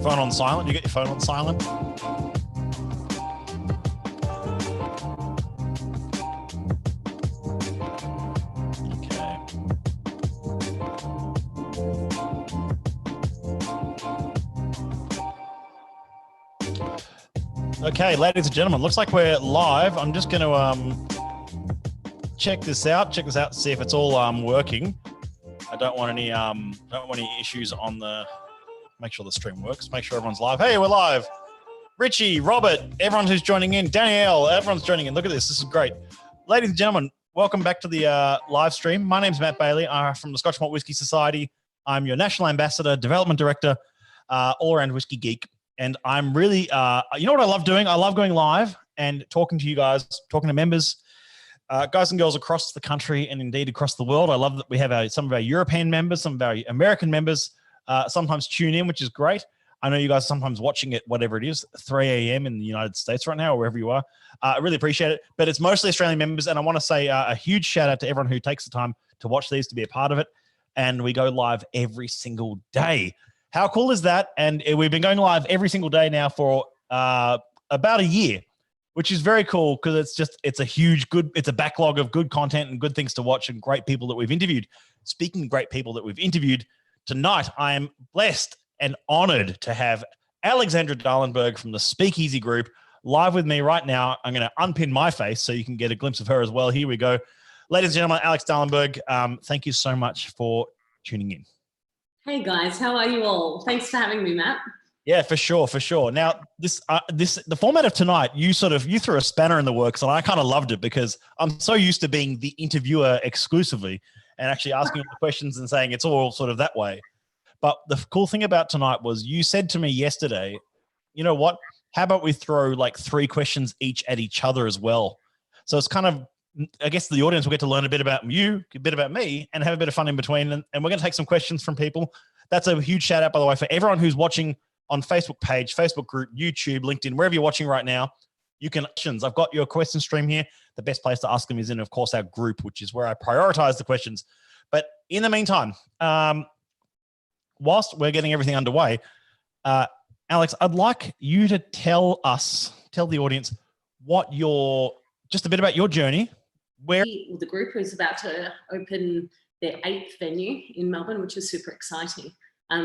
phone on silent. You get your phone on silent. Okay, ladies and gentlemen, looks like we're live. I'm just going to check this out, see if it's all working. I don't want any issues on the. Make sure the stream works. Make sure everyone's live. Hey, we're live. Richie, Robert, everyone who's joining in, Danielle, everyone's joining in. Look at this. This is great. Ladies and gentlemen, welcome back to the live stream. My name's Matt Bailey. I'm from the Scotch Malt Whisky Society. I'm your national ambassador, development director, all-around whiskey geek. And I'm really, you know what I love doing? I love going live and talking to you guys, talking to members, guys and girls across the country and indeed across the world. I love that we have some of our European members, some of our American members sometimes tune in, which is great. I know you guys are sometimes watching it, whatever it is, 3 a.m. in the United States right now, or wherever you are. I really appreciate it. But it's mostly Australian members. And I want to say a huge shout out to everyone who takes the time to watch these, to be a part of it. And we go live every single day. How cool is that? And we've been going live every single day now for about a year, which is very cool because it's a backlog of good content and good things to watch and great people that we've interviewed. Speaking of great people that we've interviewed, tonight I am blessed and honored to have Alexandra Dahlenburg from the Speakeasy group live with me right now. I'm going to unpin my face so you can get a glimpse of her as well. Here we go. Ladies and gentlemen, Alex Dahlenburg, thank you so much for tuning in. Hey guys, how are you all? Thanks for having me, Matt. Yeah, for sure. Now, the format of tonight, you threw a spanner in the works, and I kind of loved it because I'm so used to being the interviewer exclusively and actually asking the questions and saying it's all sort of that way. But the cool thing about tonight was you said to me yesterday, you know what? How about we throw like 3 questions each at each other as well? So it's kind of, I guess the audience will get to learn a bit about you, a bit about me, and have a bit of fun in between. And we're going to take some questions from people. That's a huge shout out, by the way, for everyone who's watching on Facebook page, Facebook group, YouTube, LinkedIn, wherever you're watching right now. You can questions. I've got your question stream here. The best place to ask them is in, of course, our group, which is where I prioritize the questions. But in the meantime, whilst we're getting everything underway, Alex, I'd like you to tell the audience just a bit about your journey. The group is about to open their 8th venue in Melbourne, which is super exciting.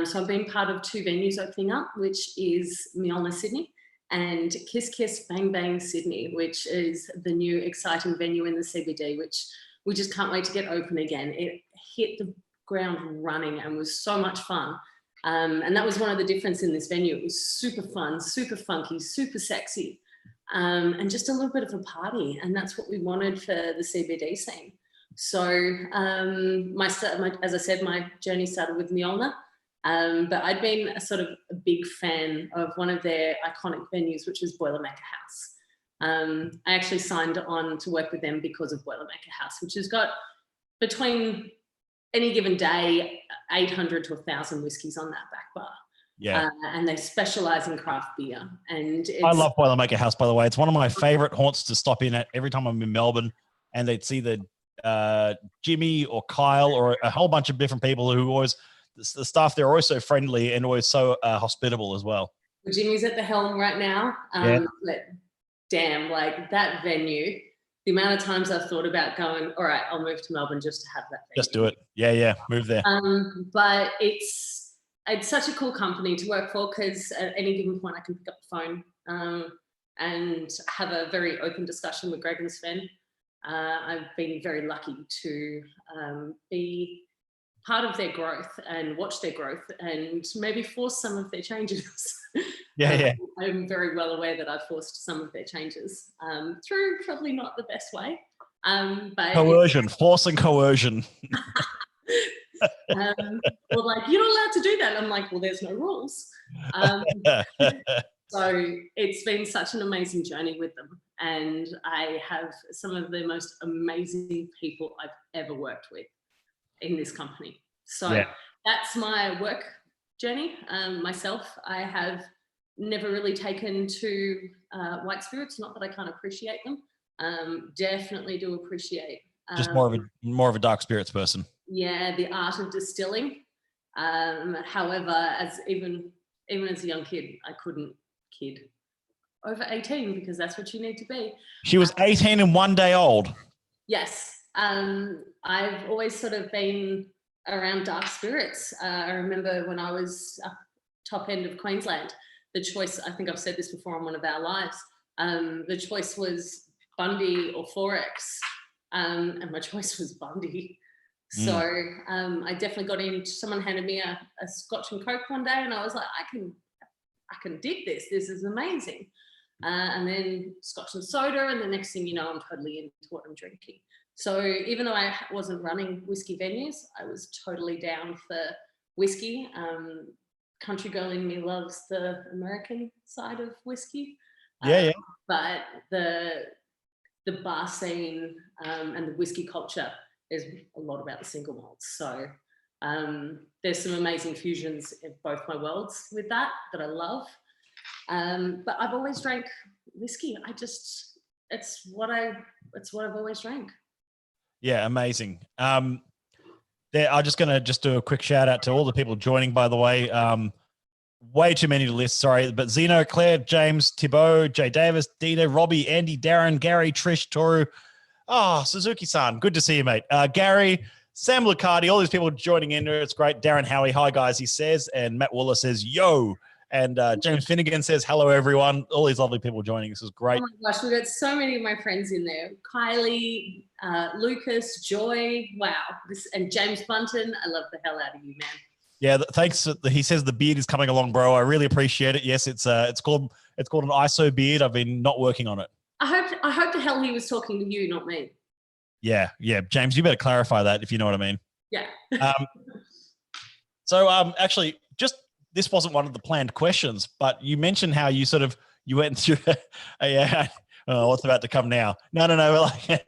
So I've been part of 2 venues opening up, which is Mjolnir, Sydney, and Kiss Kiss Bang Bang, Sydney, which is the new exciting venue in the CBD, which we just can't wait to get open again. It hit the ground running and was so much fun. And that was one of the differences in this venue. It was super fun, super funky, super sexy. And just a little bit of a party, and that's what we wanted for the CBD scene. So as I said, my journey started with Mjolnir, but I'd been a big fan of one of their iconic venues, which was Boilermaker House. I actually signed on to work with them because of Boilermaker House, which has got between any given day 800 to 1,000 whiskies on that back bar. Yeah, and they specialize in craft beer. And I love Boilermaker House, by the way. It's one of my favorite haunts to stop in at every time I'm in Melbourne. And it's either Jimmy or Kyle or a whole bunch of different people who always, the staff there are always so friendly and always so hospitable as well. Jimmy's at the helm right now. But damn, like that venue, the amount of times I've thought about going, all right, I'll move to Melbourne just to have that venue. Just do it. Yeah, move there. But it's such a cool company to work for because at any given point I can pick up the phone and have a very open discussion with Greg and Sven. I've been very lucky to be part of their growth and watch their growth and maybe force some of their changes. Yeah. I'm very well aware that I've forced some of their changes through probably not the best way. But coercion, force and coercion. Well, like, you're not allowed to do that. I'm like, well, there's no rules. So it's been such an amazing journey with them. And I have some of the most amazing people I've ever worked with in this company. So that's my work journey. Myself, I have never really taken to white spirits, not that I can't appreciate them. Definitely do appreciate. Just more of a dark spirits person. Yeah, the art of distilling. However, as even even as a young kid, I couldn't kid over 18 because that's what you need to be. She was 18 and 1 day old. Yes. I've always sort of been around dark spirits. I remember when I was up top end of Queensland, the choice, I think I've said this before on one of our lives, the choice was Bundy or Forex, and my choice was Bundy. So I definitely got in. Someone handed me a Scotch and Coke one day, and I was like, I can dig this. This is amazing. And then Scotch and soda, and the next thing you know, I'm totally into what I'm drinking. So even though I wasn't running whiskey venues, I was totally down for whiskey. Country girl in me loves the American side of whiskey. Yeah. But the bar scene and the whiskey culture is a lot about the single malts. So there's some amazing fusions in both my worlds with that I love. But I've always drank whiskey. It's what I've always drank. Yeah, amazing. I'm just going to do a quick shout out to all the people joining, by the way. Way too many to list, sorry. But Zeno, Claire, James, Thibault, Jay Davis, Dina, Robbie, Andy, Darren, Gary, Trish, Toru. Oh, Suzuki-san, good to see you, mate. Gary, Sam Lucardi, all these people joining in. It's great. Darren Howie, hi, guys, he says. And Matt Wooler says, yo. And James Finnegan says, hello, everyone. All these lovely people joining. This is great. Oh, my gosh, we've got so many of my friends in there. Kylie, Lucas, Joy, wow. And James Bunton, I love the hell out of you, man. Yeah, thanks. He says the beard is coming along, bro. I really appreciate it. Yes, it's called an ISO beard. I've been not working on it. I hope the hell he was talking to you, not me. Yeah. James, you better clarify that if you know what I mean. Yeah. So actually, this wasn't one of the planned questions, but you mentioned how you went through what's about to come now. No. Like,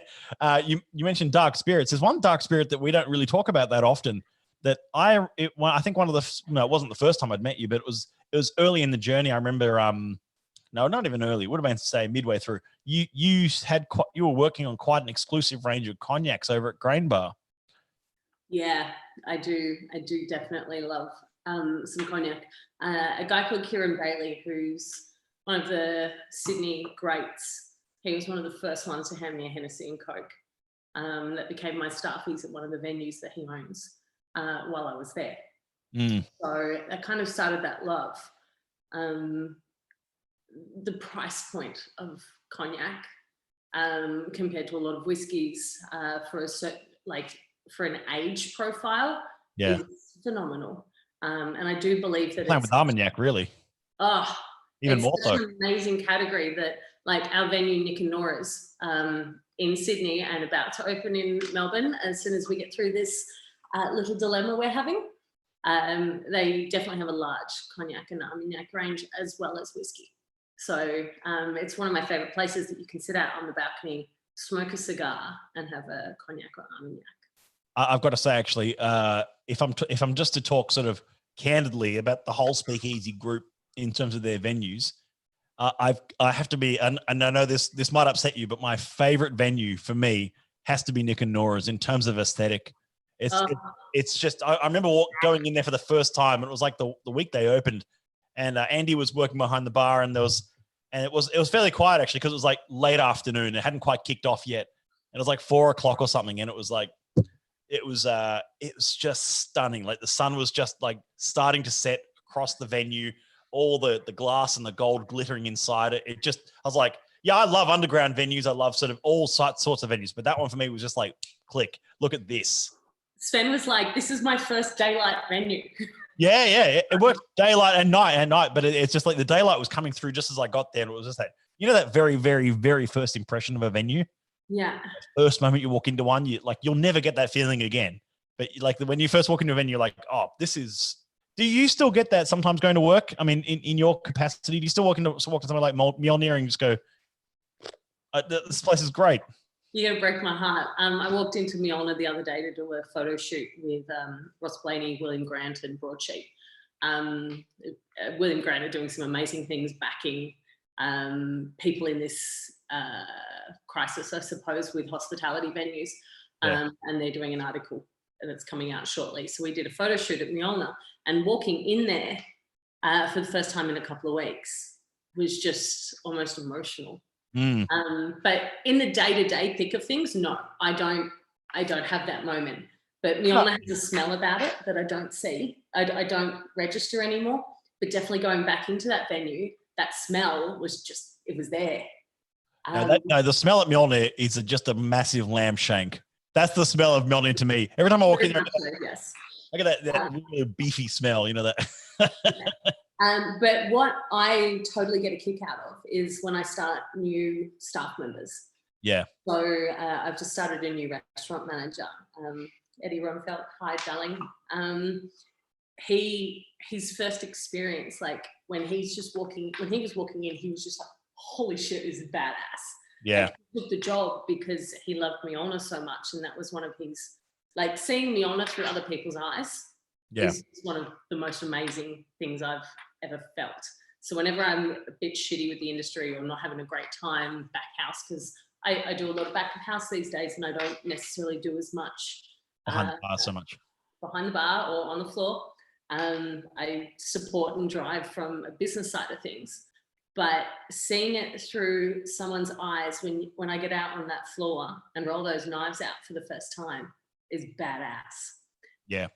you mentioned dark spirits. There's one dark spirit that we don't really talk about that often. That I think it wasn't the first time I'd met you, but it was early in the journey. I remember, no, not even early. It would have been, say, midway through. You were working on quite an exclusive range of cognacs over at Grain Bar. Yeah, I do definitely love some cognac. A guy called Kieran Bailey, who's one of the Sydney greats. He was one of the first ones to hand me a Hennessy and Coke. That became my staffies at one of the venues that he owns. While I was there. So I kind of started that love. The price point of cognac compared to a lot of whiskies for an age profile is phenomenal. And I do believe that playing with Armagnac, really. Oh, even more so. It's an amazing category that, like, our venue, Nick and Nora's, in Sydney and about to open in Melbourne as soon as we get through this little dilemma we're having. They definitely have a large cognac and Armagnac range as well as whiskey. So it's one of my favorite places that you can sit out on the balcony, smoke a cigar and have a cognac or Armagnac. I've got to say, actually, if I'm just to talk sort of candidly about the whole Speakeasy group in terms of their venues, I have to be, and I know this might upset you, but my favorite venue for me has to be Nick and Nora's in terms of aesthetic. It's just, I remember going in there for the first time, and it was like the week they opened, and Andy was working behind the bar, and it was fairly quiet actually, because it was like late afternoon. It hadn't quite kicked off yet. And it was like 4 o'clock or something. And it was just stunning. Like the sun was just like starting to set across the venue, all the glass and the gold glittering inside it. I was like, yeah, I love underground venues. I love sort of all sorts of venues. But that one for me was just like, click, look at this. Sven was like, this is my first daylight venue. Yeah. It worked daylight and night, but it's just like the daylight was coming through just as I got there. And it was just that very, very, very first impression of a venue. Yeah. First moment you walk into one, you'll never get that feeling again. But like when you first walk into a venue, you're like, oh, do you still get that sometimes going to work? I mean, in your capacity, do you still walk to somewhere like Mjolnir and just go, this place is great? You're going to break my heart. I walked into Mjolnir the other day to do a photo shoot with Ross Blaney, William Grant and Broadsheet. William Grant are doing some amazing things, backing people in this crisis, I suppose, with hospitality venues. And they're doing an article that's coming out shortly. So we did a photo shoot at Mjolnir, and walking in there, for the first time in a couple of weeks was just almost emotional. Mm. But in the day-to-day thick of things, no, I don't have that moment. But Mjolnir has a smell about it that I don't see. I don't register anymore. But definitely going back into that venue, that smell was just, it was there. No, the smell at Mjolnir is just a massive lamb shank. That's the smell of Mjolnir to me. Every time I walk in there, yes. I get that really beefy smell, you know that. But what I totally get a kick out of is when I start new staff members. Yeah. So I've just started a new restaurant manager, Eddie Rumfeld. Hi, darling. His first experience, like when he was walking in, he was just like, holy shit, this is badass. Yeah. Like, he took the job because he loved Mjolnir so much, and that was one of his, like, seeing Mjolnir through other people's eyes is one of the most amazing things I've ever felt. So whenever I'm a bit shitty with the industry or not having a great time back house, because I do a lot of back of house these days, and I don't necessarily do as much behind the bar so much. Behind the bar or on the floor. I support and drive from a business side of things. But seeing it through someone's eyes when I get out on that floor and roll those knives out for the first time is badass. Yeah.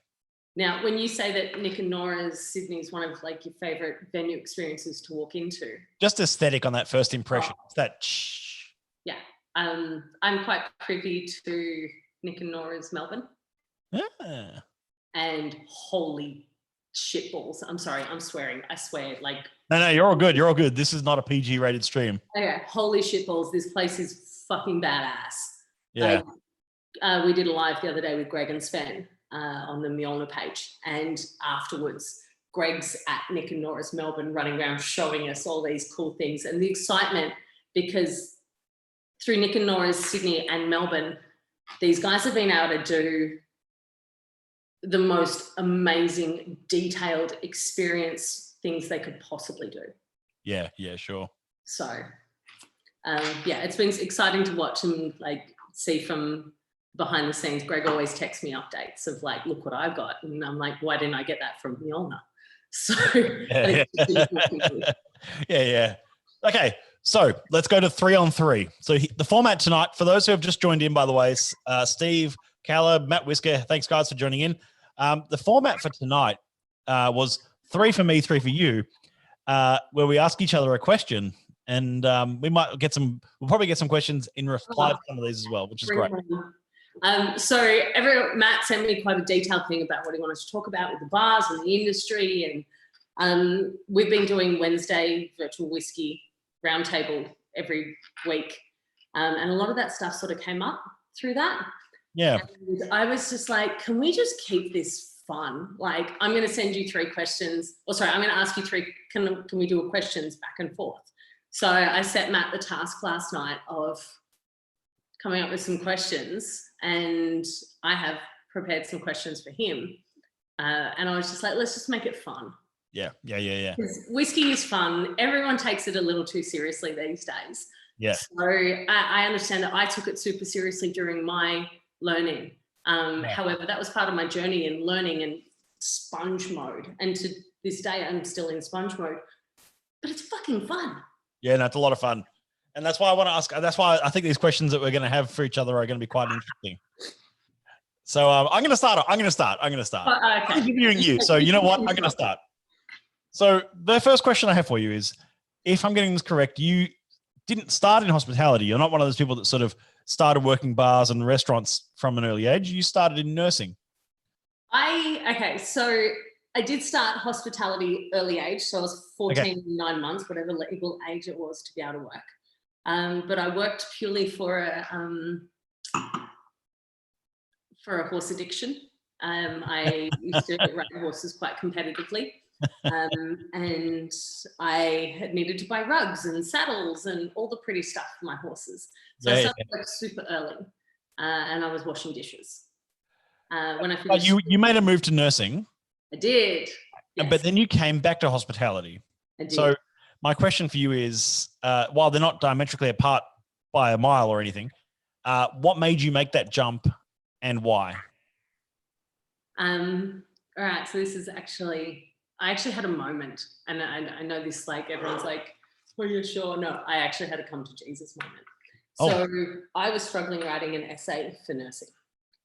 Now, when you say that Nick and Nora's Sydney is one of like your favorite venue experiences to walk into, just aesthetic on that first impression. It's that. Yeah. I'm quite privy to Nick and Nora's Melbourne. And holy shitballs. I'm sorry, I'm swearing. I swear, like. No, you're all good. You're all good. This is not a PG rated stream. Okay, holy shitballs. This place is fucking badass. Yeah. Like, we did a live the other day with Greg and Sven on the Mjolnir page. And afterwards, Greg's at Nick and Nora's Melbourne running around showing us all these cool things. And the excitement, because through Nick and Nora's Sydney and Melbourne, these guys have been able to do the most amazing, detailed experience things they could possibly do. Yeah, sure. So, yeah, it's been exciting to watch and like see from behind the scenes. Greg always texts me updates of like, look what I got. And I'm like, why didn't I get that from Mjolnir? So, yeah. Okay, so let's go to 3-on-3. So the format tonight, for those who have just joined in, by the way, Steve, Caleb, Matt Whisker, thanks guys for joining in. The format for tonight was 3 for me, 3 for you, where we ask each other a question, and we'll probably get some questions in reply to some of these as well, which is great. So Matt sent me quite a detailed thing about what he wanted to talk about with the bars and the industry, and we've been doing Wednesday virtual whiskey roundtable every week, and a lot of that stuff sort of came up through that. Yeah. And I was just like, can we just keep this fun? Like, I'm going to send you 3 questions. I'm going to ask you 3. Can we do a questions back and forth? So I set Matt the task last night of coming up with some questions, and I have prepared some questions for him. And I was just like, let's just make it fun. Yeah. Because whiskey is fun. Everyone takes it a little too seriously these days. Yeah. So I understand that I took it super seriously during my learning. However, that was part of my journey in learning and sponge mode. And to this day, I'm still in sponge mode, but it's fucking fun. Yeah, no, it's a lot of fun. And that's why I want to ask, that's why I think these questions that we're going to have for each other are going to be quite interesting. So I'm going to start. Okay. I'm interviewing you. So you know what? I'm going to start. So the first question I have for you is, if I'm getting this correct, you didn't start in hospitality. You're not one of those people that sort of started working bars and restaurants from an early age. You started in nursing. So I did start hospitality early age. So I was 14, 9 months, whatever legal age it was to be able to work. But I worked purely for a horse addiction. I used to ride horses quite competitively. And I had needed to buy rugs and saddles and all the pretty stuff for my horses. So I started work super early, and I was washing dishes. When I finished, you made a move to nursing. I did. Yes. But then you came back to hospitality. I did. So my question for you is, while they're not diametrically apart by a mile or anything, what made you make that jump and why? All right. So this is actually, I actually had a moment, and I know this, like, everyone's like, "Are you sure?" No, I actually had a come to Jesus moment. So I was struggling writing an essay for nursing.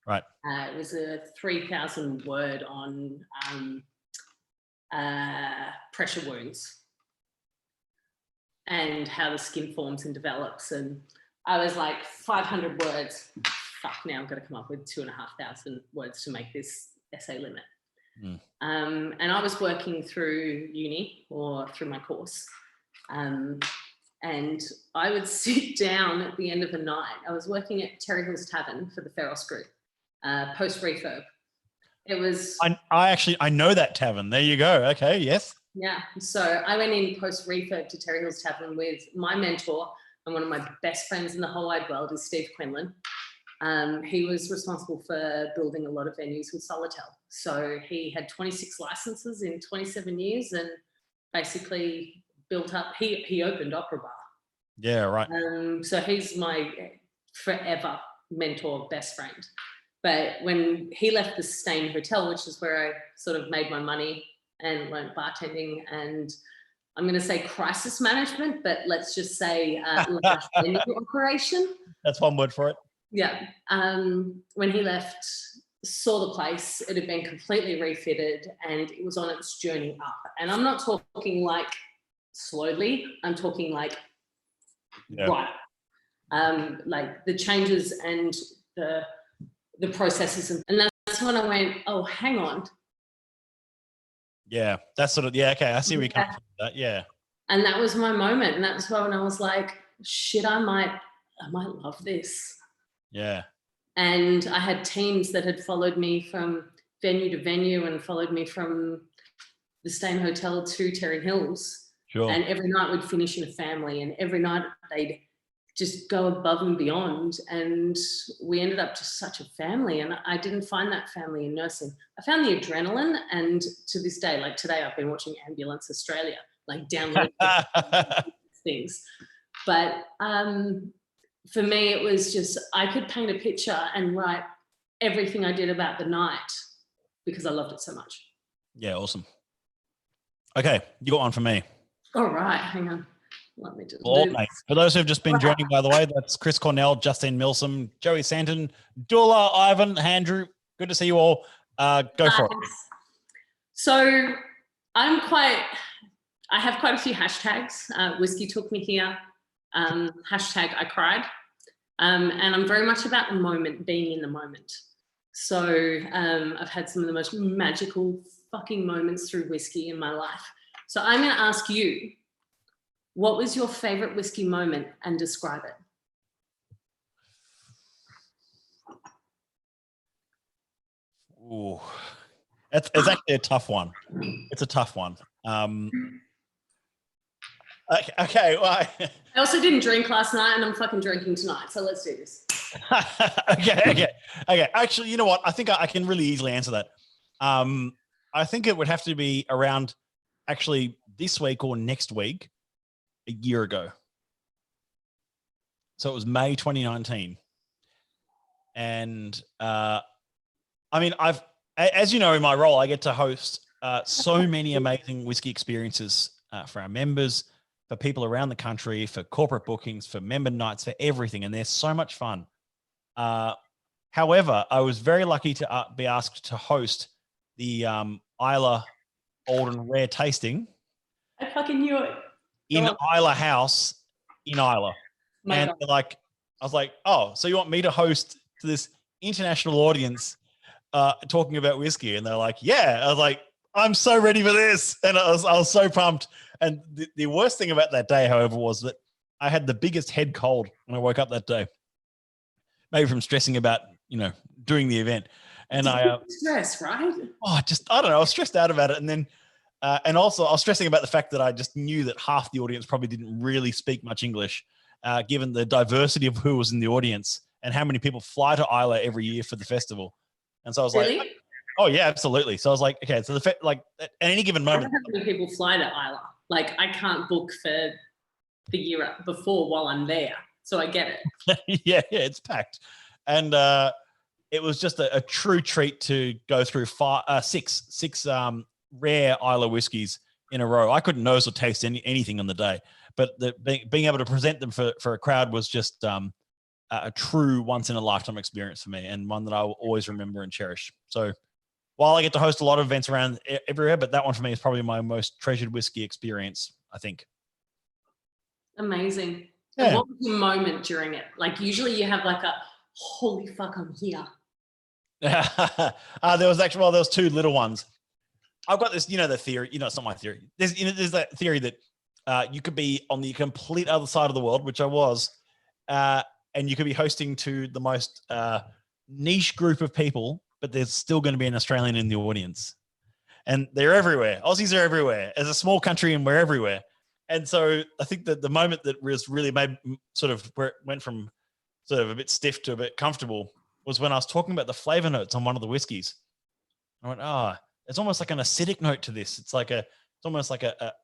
Right. It was a 3,000 word on pressure wounds and how the skin forms and develops. And I was like, 500 words. Fuck, now I've got to come up with 2,500 words to make this essay limit. And I was working through uni or through my course. And I would sit down at the end of the night. I was working at Terry Hill's Tavern for the Feros Group, post refurb. It was. I know that tavern. There you go. Okay. Yes. Yeah. So I went in post refurb to Terry Hill's Tavern with my mentor and one of my best friends in the whole wide world is Steve Quinlan. He was responsible for building a lot of venues with Solotel. So he had 26 licenses in 27 years and basically built up, he opened Opera Bar. Yeah, right. So he's my forever mentor, best friend. But when he left the Stain Hotel, which is where I sort of made my money and learned bartending and I'm going to say crisis management, but let's just say venue operation. That's one word for it. Yeah. When he left, saw the place, it had been completely refitted and it was on its journey up. And I'm not talking like slowly, I'm talking like right. Like the changes and the processes. And that's when I went, oh, hang on. Yeah, that's sort of, yeah, okay. I see where you come from that. Yeah. And that was my moment. And that's when I was like, shit, I might love this. Yeah. And I had teams that had followed me from venue to venue and followed me from the Stain Hotel to Terry Hills. Sure. And every night we'd finish in a family and every night they'd just go above and beyond. And we ended up just such a family. And I didn't find that family in nursing. I found the adrenaline. And to this day, like today, I've been watching Ambulance Australia, like downloading things. But for me, it was just, I could paint a picture and write everything I did about the night because I loved it so much. Yeah, awesome. Okay, you got one for me. All right, hang on. Let me just For those who have just been joining, by the way, that's Chris Cornell, Justine Milsom, Joey Santon, Dula, Ivan, Andrew. Good to see you all. Go for it. So I have quite a few hashtags. Whiskey took me here. Hashtag I cried. And I'm very much about the moment, being in the moment. So I've had some of the most magical fucking moments through whiskey in my life. So I'm going to ask you, what was your favorite whiskey moment and describe it? Ooh, it's actually a tough one. It's a tough one. Okay. Well, I also didn't drink last night and I'm fucking drinking tonight. So let's do this. Okay. Actually, you know what? I think I can really easily answer that. I think it would have to be around actually this week or next week, a year ago. So it was May 2019. And I mean, as you know, in my role, I get to host so many amazing whiskey experiences for our members, for people around the country, for corporate bookings, for member nights, for everything. And they're so much fun. However, I was very lucky to be asked to host the Isla Old and Rare tasting. I fucking knew it. In Isla House in Isla. And I was like, oh, so you want me to host to this international audience talking about whiskey? And they're like, yeah. I was like, I'm so ready for this. And I was so pumped. And the worst thing about that day, however, was that I had the biggest head cold when I woke up that day. Maybe from stressing about, doing the event. And stress, right? I don't know. I was stressed out about it. And then, and also I was stressing about the fact that I just knew that half the audience probably didn't really speak much English, given the diversity of who was in the audience and how many people fly to Isla every year for the festival. And so I was like, oh yeah, absolutely. So I was like, okay, so at any given moment. I don't know how many people fly to Isla. Like I can't book for the year before while I'm there. So I get it. yeah, it's packed. And it was just a true treat to go through six rare Islay whiskies in a row. I couldn't nose or taste anything on the day, but being able to present them for a crowd was just a true once in a lifetime experience for me, and one that I will always remember and cherish. So while I get to host a lot of events around everywhere, but that one for me is probably my most treasured whiskey experience, I think. Amazing. Yeah. And what was your moment during it? Like usually you have like a, holy fuck, I'm here. There was two little ones. I've got this, the theory, it's not my theory. There's that theory that you could be on the complete other side of the world, which I was, and you could be hosting to the most niche group of people, but there's still going to be an Australian in the audience. And they're everywhere. Aussies are everywhere. As a small country, and we're everywhere. And so I think that the moment that was really made sort of where it went from sort of a bit stiff to a bit comfortable was when I was talking about the flavor notes on one of the whiskeys. I went, it's almost like an acidic note to this. It's almost like a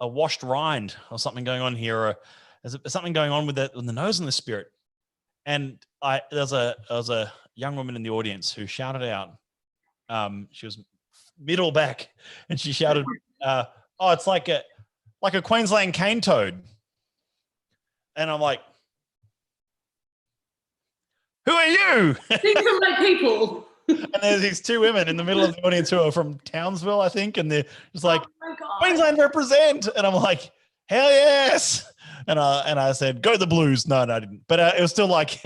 washed rind or something going on here, or there's something going on with the nose and the spirit. And there was a young woman in the audience who shouted out. She was middle back, and she shouted, it's like a Queensland cane toad. And I'm like, who are you? These are my people. And there's these two women in the middle of the audience who are from Townsville, I think, and they're just like, Queensland represent. And I'm like, hell yes. And I said, go the Blues. No, I didn't. But it was still like,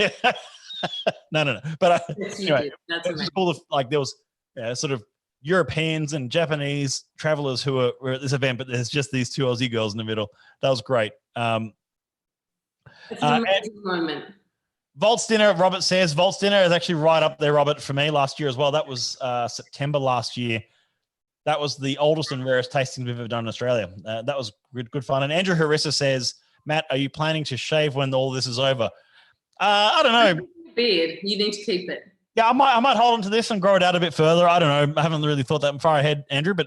no. But anyway, it was cool. Like there was sort of Europeans and Japanese travelers who were at this event, but there's just these two Aussie girls in the middle. That was great. It's an amazing moment. Vault's Dinner, Robert says. Vault's Dinner is actually right up there, Robert, for me last year as well. That was September last year. That was the oldest and rarest tastings we've ever done in Australia. That was good fun. And Andrew Harissa says, Matt, are you planning to shave when all this is over? I don't know. Beard, you need to keep it. Yeah, I might hold on to this and grow it out a bit further. I don't know. I haven't really thought that far ahead, Andrew, but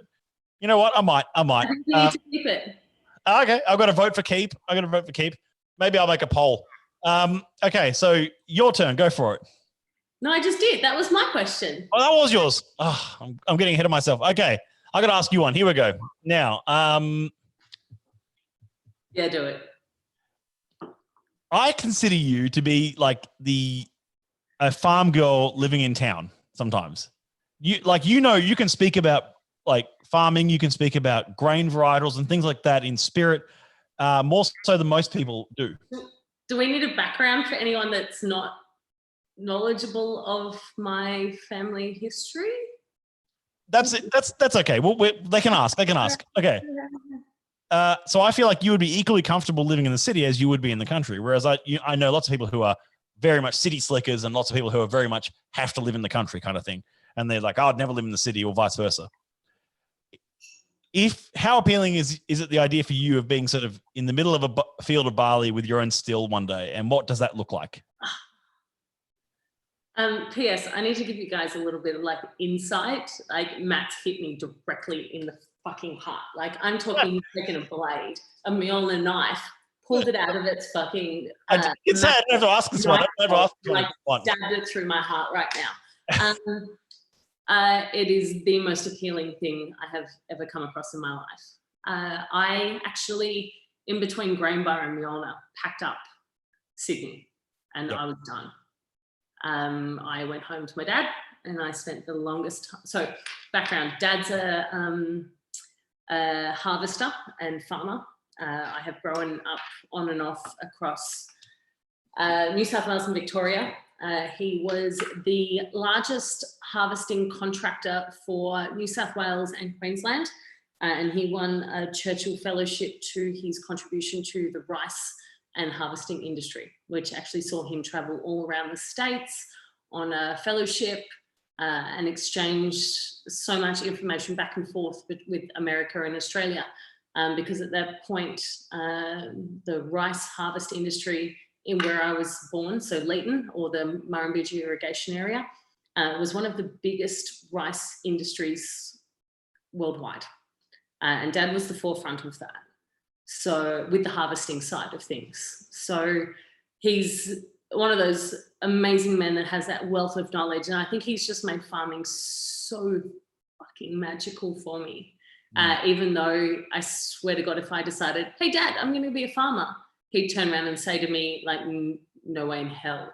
you know what? I might. You need to keep it. Okay, I've got to vote for keep. Maybe I'll make a poll. Okay, so your turn. Go for it. No, I just did. That was my question. Oh, that was yours. Oh, I'm getting ahead of myself. Okay, I got to ask you one. Here we go. Now, yeah, do it. I consider you to be like a farm girl living in town. Sometimes you can speak about like farming. You can speak about grain varietals and things like that in spirit, more so than most people do. Do we need a background for anyone that's not knowledgeable of my family history? That's it. That's okay. Well, they can ask. Okay. So I feel like you would be equally comfortable living in the city as you would be in the country. Whereas I know lots of people who are very much city slickers and lots of people who are very much have to live in the country kind of thing. And they're like, I'd never live in the city or vice versa. How appealing is it the idea for you of being sort of in the middle of a field of barley with your own still one day? And what does that look like? P.S. I need to give you guys a little bit of like insight. Like Matt's hit me directly in the fucking heart. Like I'm talking taking a blade, a Mjolnir knife, pulled it out of its fucking. It's sad. I don't have to ask this one. I don't have to ask this one. Stabbed it through my heart right now. It is the most appealing thing I have ever come across in my life. I actually, in between Grainbar and Mjolnir, packed up Sydney and I was done. I went home to my dad and I spent the longest time. So background, Dad's a harvester and farmer. I have grown up on and off across New South Wales and Victoria. He was the largest harvesting contractor for New South Wales and Queensland. And he won a Churchill Fellowship to his contribution to the rice and harvesting industry, which actually saw him travel all around the States on a fellowship and exchanged so much information back and forth with America and Australia. Because at that point, the rice harvest industry in where I was born, so Leeton or the Murrumbidgee irrigation area, was one of the biggest rice industries worldwide. And Dad was the forefront of that. So with the harvesting side of things. So he's one of those amazing men that has that wealth of knowledge. And I think he's just made farming so fucking magical for me. Even though I swear to God, if I decided, hey, Dad, I'm going to be a farmer, he'd turn around and say to me, like, no way in hell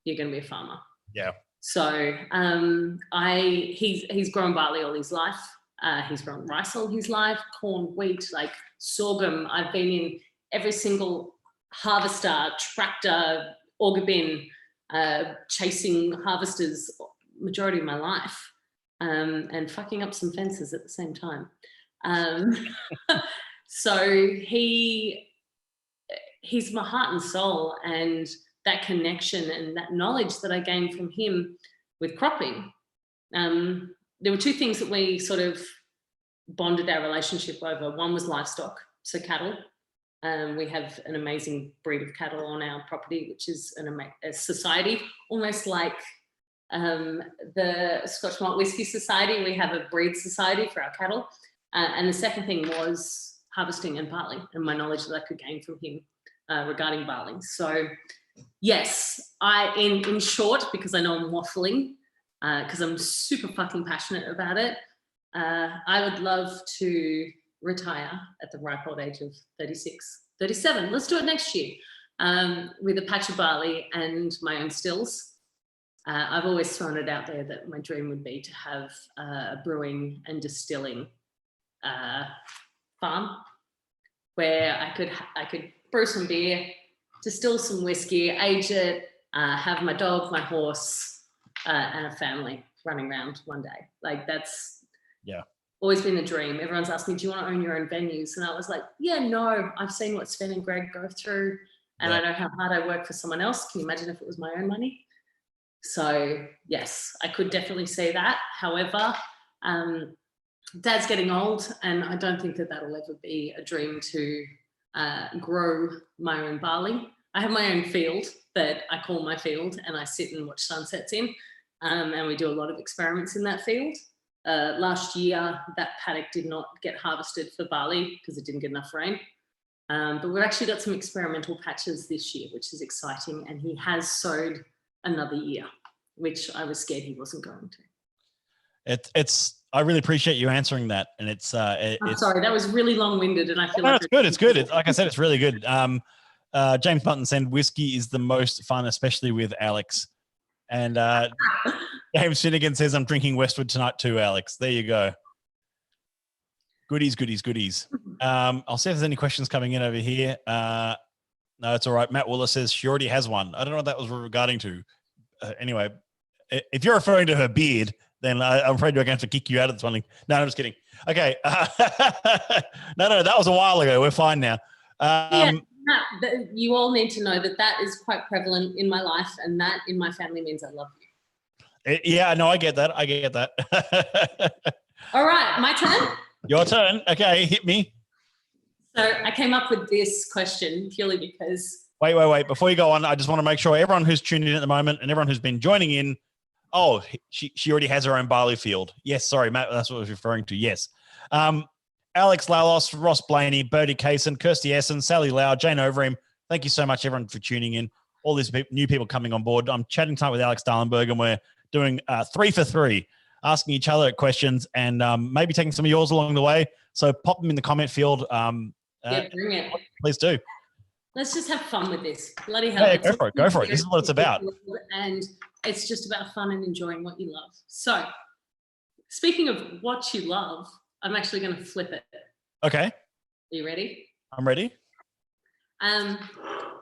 you're going to be a farmer. Yeah. So he's grown barley all his life. He's grown rice all his life, corn, wheat, like sorghum. I've been in every single harvester, tractor, auger bin, chasing harvesters majority of my life, and fucking up some fences at the same time. So he's my heart and soul, and that connection and that knowledge that I gained from him with cropping. There were two things that we sort of bonded our relationship over. One was livestock, so cattle. We have an amazing breed of cattle on our property, which is a society, almost like the Scotch Malt Whisky Society. We have a breed society for our cattle. And the second thing was harvesting and barley, and my knowledge that I could gain from him regarding barley. So yes, in short, because I know I'm waffling, because I'm super fucking passionate about it, I would love to retire at the ripe old age of 36, 37. Let's do it next year, with a patch of barley and my own stills. I've always thrown it out there that my dream would be to have a brewing and distilling farm where I could brew some beer, distill some whiskey, age it, have my dog, my horse, and a family running around one day. Like, that's always been a dream. Everyone's asked me, do you want to own your own venues? And I was like, yeah, no, I've seen what Sven and Greg go through, and I know how hard I work for someone else. Can you imagine if it was my own money? So yes, I could definitely see that. However, Dad's getting old, and I don't think that that'll ever be a dream to grow my own barley. I have my own field that I call my field, and I sit and watch sunsets in, and we do a lot of experiments in that field. Last year, that paddock did not get harvested for barley because it didn't get enough rain. But we've actually got some experimental patches this year, which is exciting, and he has sowed another year, which I was scared he wasn't going to. I really appreciate you answering that, and I'm sorry, that was really long-winded, and I feel like it's good. Like I said, it's really good. James Bunton said whiskey is the most fun, especially with Alex. And James Finnegan says, I'm drinking Westwood tonight too, Alex. There you go. Goodies. I'll see if there's any questions coming in over here. No, it's all right. Matt Wooler says she already has one. I don't know what that was regarding to. Anyway, if you're referring to her beard, then I'm afraid we're going to have to kick you out of this one. No, I'm just kidding. Okay. No, that was a while ago. We're fine now. You all need to know that is quite prevalent in my life, and that in my family means I love you. Yeah, no, I get that. All right, my turn? Your turn. Okay, hit me. So I came up with this question purely because... Wait. Before you go on, I just want to make sure everyone who's tuned in at the moment and everyone who's been joining in, she already has her own barley field. Yes, sorry, Matt, that's what I was referring to. Yes. Alex Lalos, Ross Blaney, Bertie Kaysen, Kirsty Essen, Sally Lau, Jane Overeem. Thank you so much, everyone, for tuning in. All these new people coming on board. I'm chatting tonight with Alex Dahlenburg, and we're doing 3 for 3, asking each other questions and maybe taking some of yours along the way. So pop them in the comment field. Bring it. Please do. Let's just have fun with this. Bloody hell. Yeah, go for it. This is what it's about. And it's just about fun and enjoying what you love. So speaking of what you love, I'm actually going to flip it. Okay. Are you ready? I'm ready.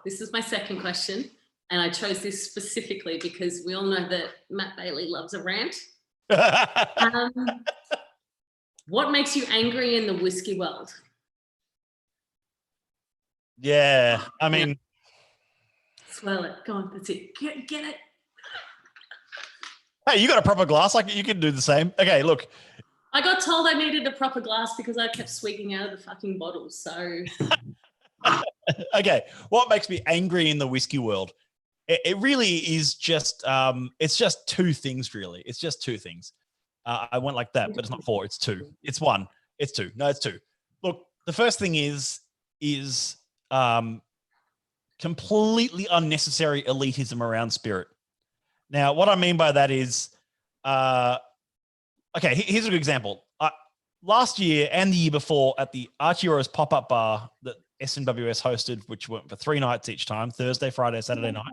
This is my second question, and I chose this specifically because we all know that Matt Bailey loves a rant. What makes you angry in the whiskey world? Yeah, I mean... Swirl it. Go on, that's it. Get it. Hey, you got a proper glass. Like, you can do the same. Okay, look. I got told I needed a proper glass because I kept squeaking out of the fucking bottle, so... Okay, what makes me angry in the whiskey world? It really is just... it's just 2 things, really. It's just 2 things. I went like that, but it's not 4. It's 2. It's 1. It's 2. No, it's 2. Look, the first thing is completely unnecessary elitism around spirit. Now, what I mean by that is, okay, here's a good example. Last year and the year before at the Archie Rose pop-up bar that SMWS hosted, which went for 3 nights each time, Thursday, Friday, Saturday night.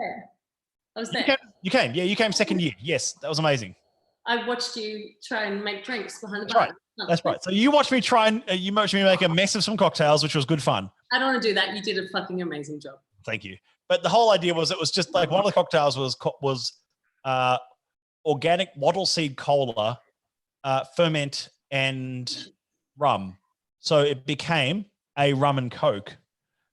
I was there. You came. Yeah, you came second year. Yes, that was amazing. I watched you try and make drinks behind the That's bar. right. That's right. So you watched me make a mess of some cocktails, which was good fun. I don't want to do that. You did a fucking amazing job. Thank you. But the whole idea was it was just like one of the cocktails was organic wattle seed cola, ferment, and rum. So it became a rum and coke,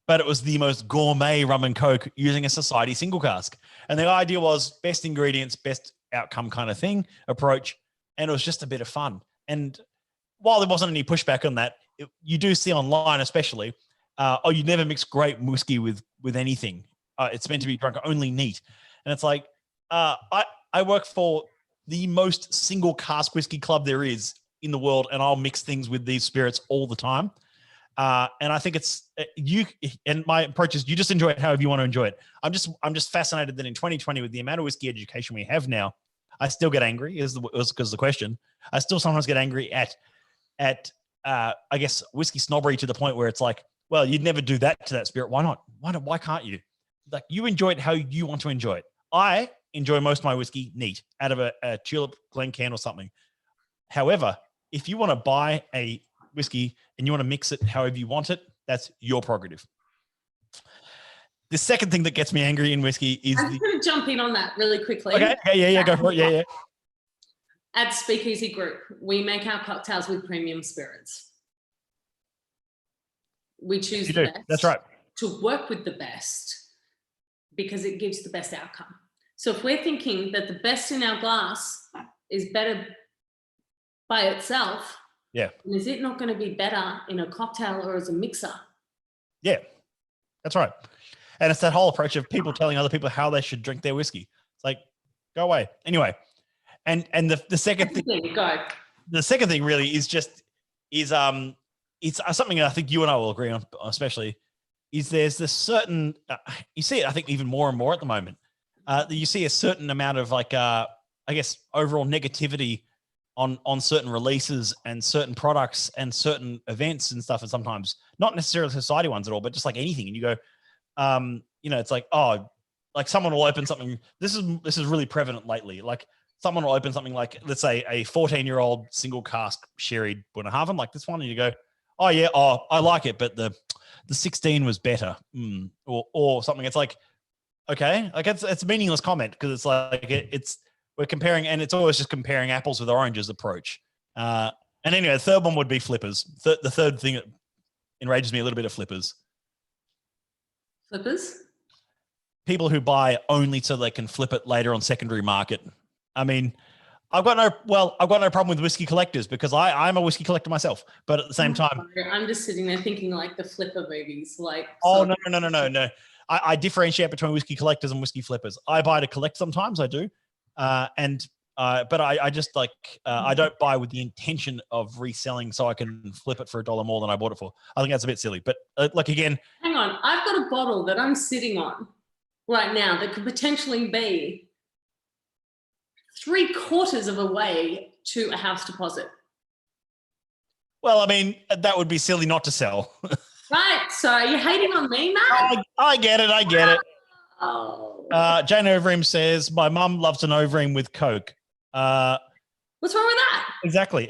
but it was the most gourmet rum and coke using a society single cask. And the idea was best ingredients, best outcome kind of thing, approach. And it was just a bit of fun. And while there wasn't any pushback on that, you do see online, especially, you never mix great whiskey with anything. It's meant to be drunk only neat. And it's like, I work for the most single cask whiskey club there is in the world, and I'll mix things with these spirits all the time. And I think it's and my approach is you just enjoy it however you want to enjoy it. I'm just fascinated that in 2020, with the amount of whiskey education we have now, I still get angry is because the question. I still sometimes get angry at I guess whiskey snobbery to the point where it's like, well, you'd never do that to that spirit. Why not? Why can't you? Like, you enjoy it how you want to enjoy it. I enjoy most of my whiskey neat out of a Tulip Glencairn or something. However, if you want to buy a whiskey and you want to mix it however you want it, that's your prerogative. The second thing that gets me angry in whiskey is I'm going to jump in on that really quickly. Okay. Yeah, go for it. Yeah. At Speakeasy Group, we make our cocktails with premium spirits. We choose the best. That's right. To work with the best because it gives the best outcome. So if we're thinking that the best in our glass is better by itself, is it not going to be better in a cocktail or as a mixer? Yeah, that's right. And it's that whole approach of people telling other people how they should drink their whiskey. It's like, go away. Anyway, and the second thing, the second thing really is it's something that I think you and I will agree on, especially, is there's this certain you see it, I think, even more and more at the moment. You see a certain amount of I guess overall negativity on certain releases and certain products and certain events and stuff, and sometimes not necessarily society ones at all, but just like anything. And you go, it's like, like someone will open something. This is really prevalent lately. Like someone will open something like, let's say, a 14-year-old single cask sherry Bunnahaven, like this one, and you go, oh yeah, I like it, but the 16 was better, or something. It's like, okay, like it's a meaningless comment because it's like we're comparing, and it's always just comparing apples with oranges approach. And anyway, the third one would be flippers. The third thing that enrages me a little bit of flippers. Flippers? People who buy only so they can flip it later on secondary market. I mean, I've got no problem with whiskey collectors because I'm a whiskey collector myself. But at the same time, I'm just sitting there thinking like the flipper movies, like. Oh no. I differentiate between whiskey collectors and whiskey flippers. I buy to collect sometimes, I do. But I just like, I don't buy with the intention of reselling so I can flip it for $1 more than I bought it for. I think that's a bit silly, but like, again. Hang on. I've got a bottle that I'm sitting on right now that could potentially be 3/4 of a way to a house deposit. Well, I mean, that would be silly not to sell. Right. So you're hating on me, Matt? I get it. Oh. Jane Overeem says, my mum loves an Overeem with Coke. What's wrong with that?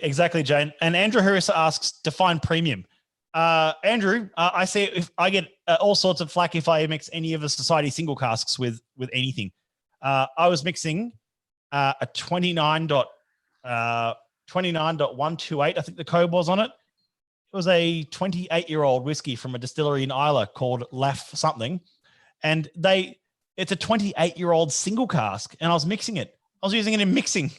Exactly, Jane. And Andrew Harris asks, define premium. Andrew, I say if I get all sorts of flack if I mix any of the society single casks with anything. I was mixing a 29.128, I think the code was on it. It was a 28-year-old whiskey from a distillery in Isla called Laff something. And it's a 28-year-old single cask, and I was mixing it. I was using it in mixing.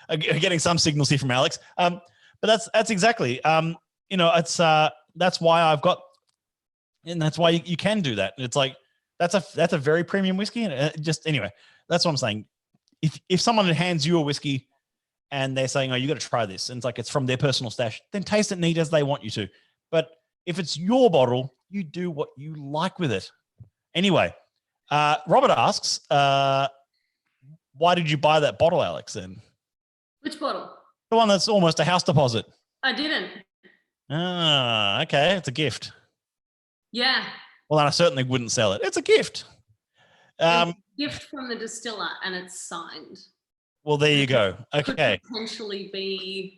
Getting some signals here from Alex. But that's exactly, it's that's why I've got, and that's why you can do that. It's like, that's a very premium whiskey. And anyway, that's what I'm saying. If someone hands you a whiskey and they're saying, oh, you got to try this, and it's like, it's from their personal stash, then taste it neat as they want you to. But if it's your bottle, you do what you like with it. Anyway, Robert asks, why did you buy that bottle, Alex? Then Which bottle? The one that's almost a house deposit. I didn't. Ah, okay. It's a gift. Yeah. Well, then I certainly wouldn't sell it. It's a gift. It's a gift from the distiller and it's signed. Well, there you go. Okay. Could potentially be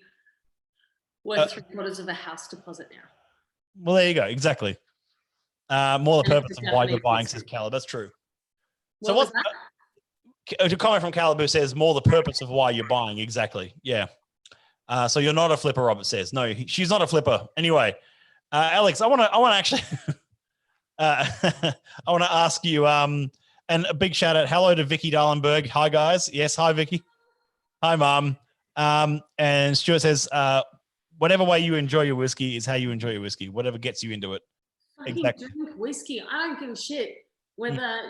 worth 3/4 of a house deposit now. Well, there you go. Exactly. More the purpose of why you're buying, says Caleb. That's true. What was that? A comment from Caleb who says more the purpose of why you're buying. Exactly. Yeah. So you're not a flipper, Robert says. No, she's not a flipper. Anyway, Alex, I want to actually, I want to ask you, and a big shout out. Hello to Vicky Dahlenburg. Hi guys. Yes. Hi, Vicky. Hi, Mom. And Stuart says, whatever way you enjoy your whiskey is how you enjoy your whiskey. Whatever gets you into it. Exactly. Drink whiskey. I don't give a shit whether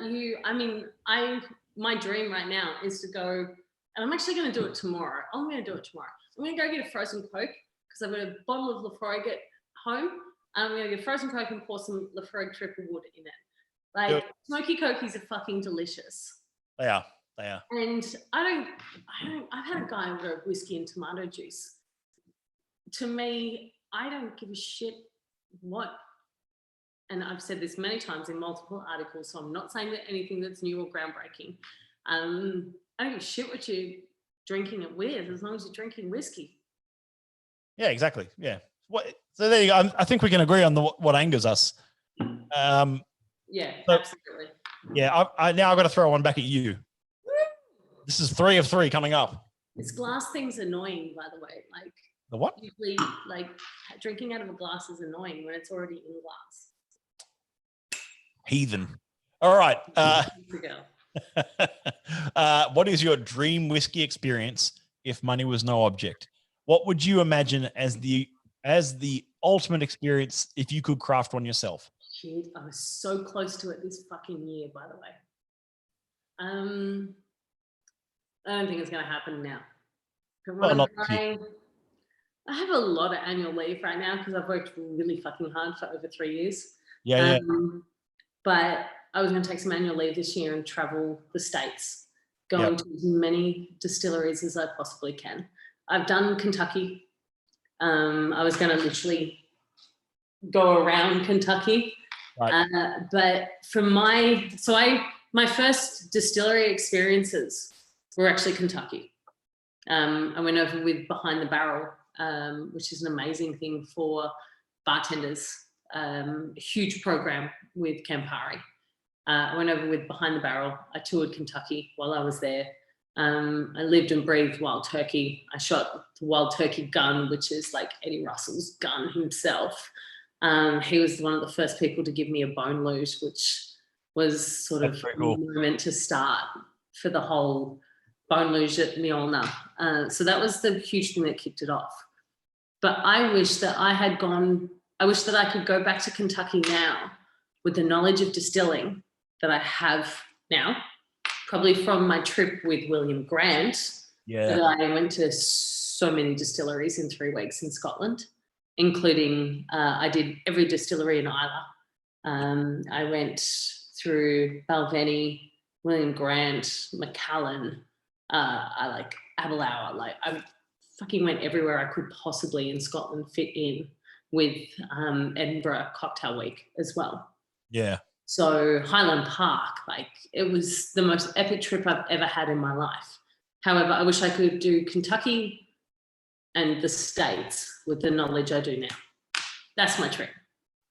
my dream right now is to go, and I'm actually going to do it tomorrow. I'm going to do it tomorrow. I'm going to go get a frozen Coke because I've got a bottle of Lafroig at home. And I'm going to get a frozen Coke and pour some Lafroig triple wood in it. Like, smoky Cokies are fucking delicious. They are. And I've had a guy order whiskey and tomato juice. To me, I don't give a shit what, and I've said this many times in multiple articles, so I'm not saying that anything that's new or groundbreaking. I don't give a shit what you're drinking it with, as long as you're drinking whiskey. Yeah, exactly. Yeah. So there you go. I think we can agree on what angers us. Yeah, absolutely. Yeah, I now I've got to throw one back at you. This is 3 of 3 coming up. This glass thing's annoying, by the way. Like the what? Usually, like drinking out of a glass is annoying when it's already in glass. Heathen. All right. What is your dream whiskey experience if money was no object? What would you imagine as the ultimate experience if you could craft one yourself? Shit, I was so close to it this fucking year, by the way. I don't think it's going to happen now. I have a lot of annual leave right now because I've worked really fucking hard for over 3 years. Yeah. But I was going to take some annual leave this year and travel the States, going to as many distilleries as I possibly can. I've done Kentucky. I was going to literally go around Kentucky. Right. But my first distillery experiences were actually Kentucky. I went over with Behind the Barrel, which is an amazing thing for bartenders. Huge program with Campari. I went over with Behind the Barrel. I toured Kentucky while I was there. I lived and breathed wild turkey. I shot the wild turkey gun, which is like Eddie Russell's gun himself. He was one of the first people to give me a bone luge, which was sort of cool. Moment to start for the whole bone luge at Mjolnir. So that was the huge thing that kicked it off. But I wish that I could go back to Kentucky now with the knowledge of distilling that I have now, probably from my trip with William Grant. Yeah. That I went to so many distilleries in 3 weeks in Scotland, including I did every distillery in Islay. I went through Balvenie, William Grant, Macallan, I like Aberlour. Like I fucking went everywhere I could possibly in Scotland fit in, with Edinburgh Cocktail Week as well. Yeah. So Highland Park, like it was the most epic trip I've ever had in my life. However, I wish I could do Kentucky and the States with the knowledge I do now. That's my trip.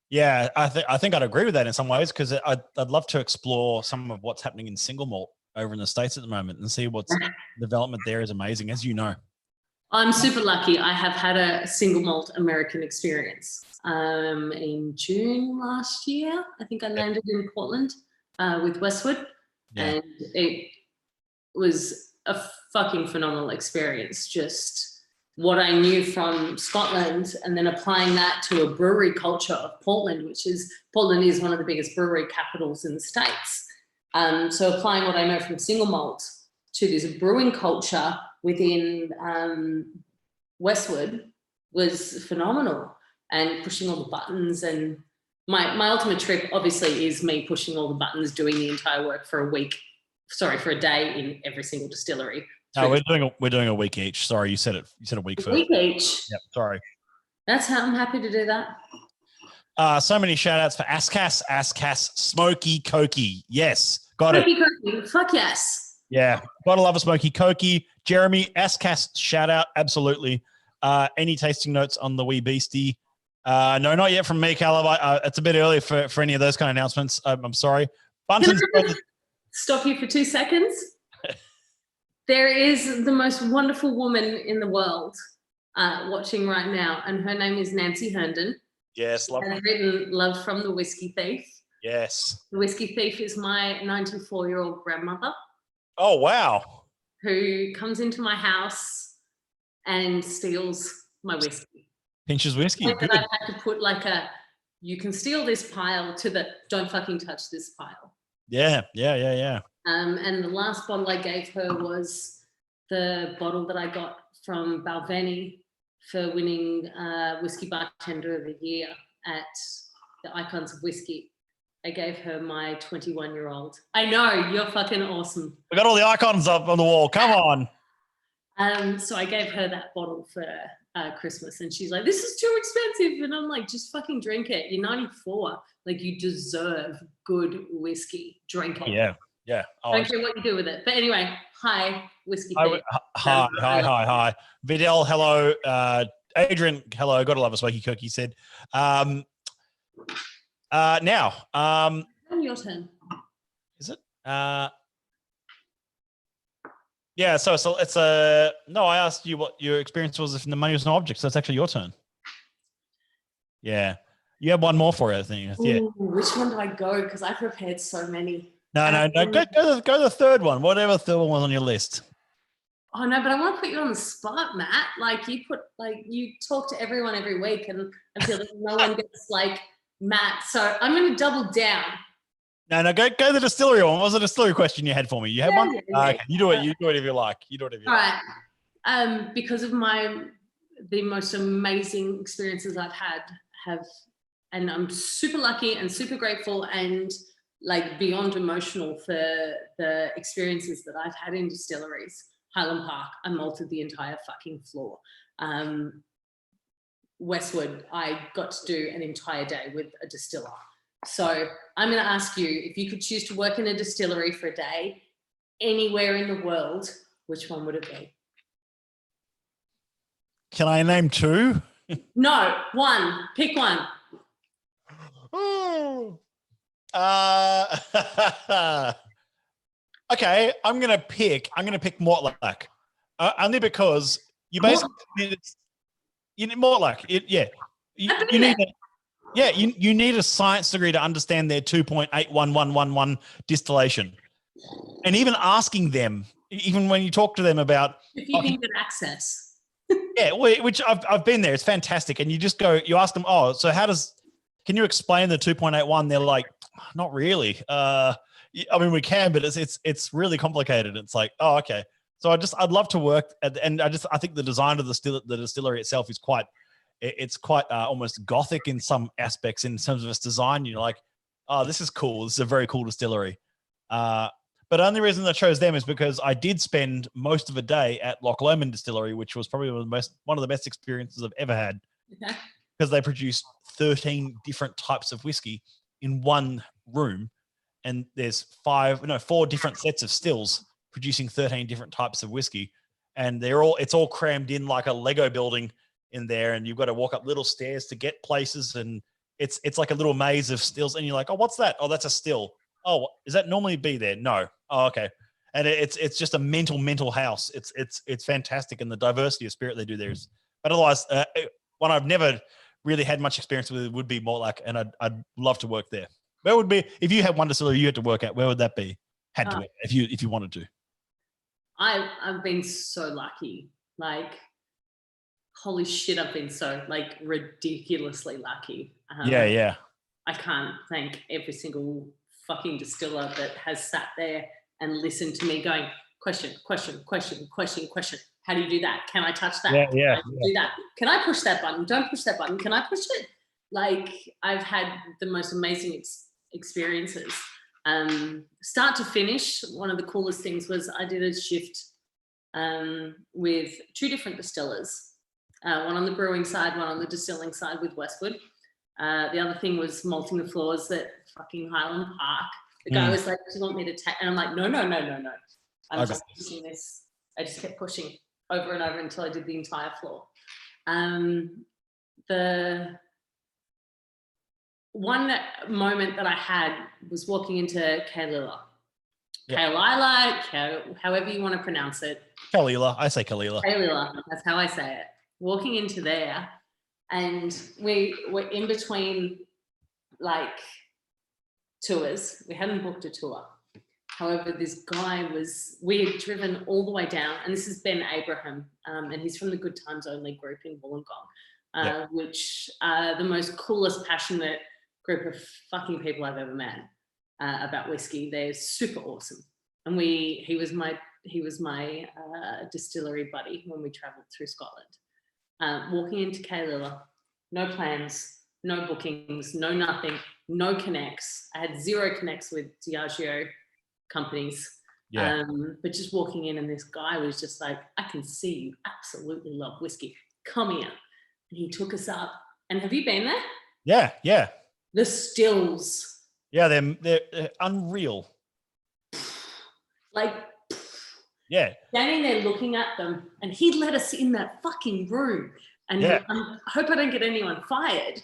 Yeah, I think I'd agree with that in some ways, because I'd love to explore some of what's happening in single malt over in the States at the moment and see what's development there is amazing, as you know. I'm super lucky. I have had a single malt American experience. In June last year, I think I landed in Portland with Westwood, and it was a fucking phenomenal experience. Just what I knew from Scotland and then applying that to a brewery culture of Portland, Portland is one of the biggest brewery capitals in the States. So applying what I know from single malt to this brewing culture within Westwood was phenomenal, and pushing all the buttons. And my ultimate trip obviously is me pushing all the buttons, doing the entire work for a day in every single distillery, No, we're doing a week each. Sorry, you said it. You said a week first. Week each. Yep. Sorry. That's how I'm happy to do that. So many shout outs for Ascas, Smoky Koki. Yes, got it. Smoky Koki, fuck yes. Yeah, gotta love a Smoky Koki. Jeremy, Ascas, shout out, absolutely. Any tasting notes on the wee beastie? No, not yet from me, Caleb. It's a bit early for any of those kind of announcements. I'm sorry. Bunton's stop you for 2 seconds? There is the most wonderful woman in the world watching right now, and her name is Nancy Herndon. Yes, love. And written Love from the Whiskey Thief. Yes. The Whiskey Thief is my 94-year-old grandmother. Oh, wow. Who comes into my house and steals my whiskey. Pinches whiskey. I've had to put like you can steal this pile to the don't fucking touch this pile. Yeah. And the last bottle I gave her was the bottle that I got from Balvenie for winning Whiskey Bartender of the Year at the Icons of Whiskey. I gave her my 21-year-old. I know, you're fucking awesome. We got all the icons up on the wall. Come on. So I gave her that bottle for Christmas, and she's like, this is too expensive. And I'm like, just fucking drink it. You're 94. Like, you deserve good whiskey. Drink it. Yeah. I don't care what you do with it. But anyway, hi, Whiskey Thief. Hi. Vidal, hello. Adrian, hello. Gotta love a Smoky Cookie, said. Now. Your turn. Is it? Yeah, so it's no, I asked you what your experience was if the money was no object, so it's actually your turn. Yeah. You have one more for it, I think. Yeah. Ooh, which one do I go? Because I prepared so many. No. Go to the third one. Whatever third one was on your list. Oh no, but I want to put you on the spot, Matt. Like you talk to everyone every week, and I feel like no one gets like Matt. So I'm going to double down. No. Go to the distillery one. What was the distillery question you had for me? You had one. Yeah. Okay, you do it. You do it if you like. All right. Because of the most amazing experiences I've had and I'm super lucky and super grateful and like beyond emotional for the experiences that I've had in distilleries. Highland Park, I malted the entire fucking floor. Westwood, I got to do an entire day with a distiller. So I'm going to ask you, if you could choose to work in a distillery for a day, anywhere in the world, which one would it be? Can I name two? No, one. Pick one. Okay, I'm gonna pick Mortlach, only because you basically you need Mortlach. You need a science degree to understand their 2.81111 distillation, and even asking them, even when you talk to them about if you can get access. Yeah, which I've been there. It's fantastic, and you just go, you ask them, oh, so can you explain the 2.81? They're like, not really. I mean, we can, but it's really complicated. It's like, oh, okay. So I'd love to work I think the design of the distillery itself is quite almost gothic in some aspects in terms of its design. You're like, oh, this is cool. This is a very cool distillery. But the only reason I chose them is because I did spend most of a day at Loch Lomond Distillery, which was probably one of the best experiences I've ever had, because they produce 13 different types of whiskey in one room, and there's 4 different sets of stills producing 13 different types of whiskey, and it's all crammed in like a Lego building in there, and you've got to walk up little stairs to get places, and it's like a little maze of stills, and you're like, oh, what's that? Oh, that's a still. Oh, does that normally be there? No. Oh, okay. And it's just a mental house. It's fantastic, and the diversity of spirit they do there is. But otherwise, one I've never really had much experience with would be Mortlach, and I'd love to work there. Where would be if you had one distillery you had to work at? Where would that be? Had to work, if you wanted to. I've been so lucky. Like, holy shit, I've been so like ridiculously lucky. Yeah. I can't thank every single fucking distiller that has sat there and listened to me going, question. How do you do that? Can I touch that? Yeah. Do that. Can I push that button? Don't push that button. Can I push it? Like, I've had the most amazing experiences. Start to finish, one of the coolest things was I did a shift with 2 different distillers, one on the brewing side, one on the distilling side with Westwood. The other thing was malting the floors at fucking Highland Park. The guy was like, do you want me to take? And I'm like, no. I'm just pushing this. I just kept pushing over and over until I did the entire floor. The one moment that I had was walking into Kailila. Kailila, however you want to pronounce it. Kalila. I say Kalila. Kailila, that's how I say it. Walking into there, and we were in between like tours. We hadn't booked a tour. However, this guy we had driven all the way down, and this is Ben Abraham, and he's from the Good Times Only group in Wollongong, which are the most coolest, passionate group of fucking people I've ever met about whiskey. They're super awesome. And he was my distillery buddy when we traveled through Scotland. Walking into Kailila, no plans, no bookings, no nothing, no connects. I had 0 connects with Diageo companies. But just walking in, and this guy was just like, I can see you absolutely love whiskey. Come here. And he took us up. And have you been there? Yeah. The stills. Yeah, they're unreal. Like, standing there looking at them, and he let us in that fucking room. And I hope I don't get anyone fired,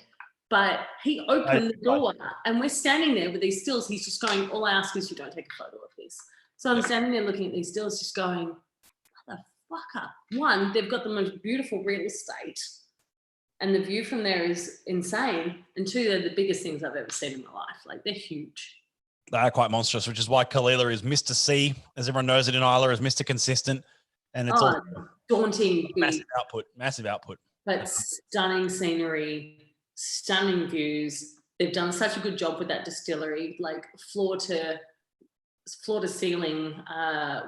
but he opened the door, and we're standing there with these stills. He's just going, all I ask is you don't take a photo of this. So I'm standing there looking at these stills, just going, motherfucker. One, they've got the most beautiful real estate, and the view from there is insane. And 2, they're the biggest things I've ever seen in my life. Like, they're huge. They are quite monstrous, which is why Kalila is Mr. C, as everyone knows it in Isla, is Mr. Consistent. And it's all daunting. Massive output. But stunning scenery, stunning views. They've done such a good job with that distillery, like floor to ceiling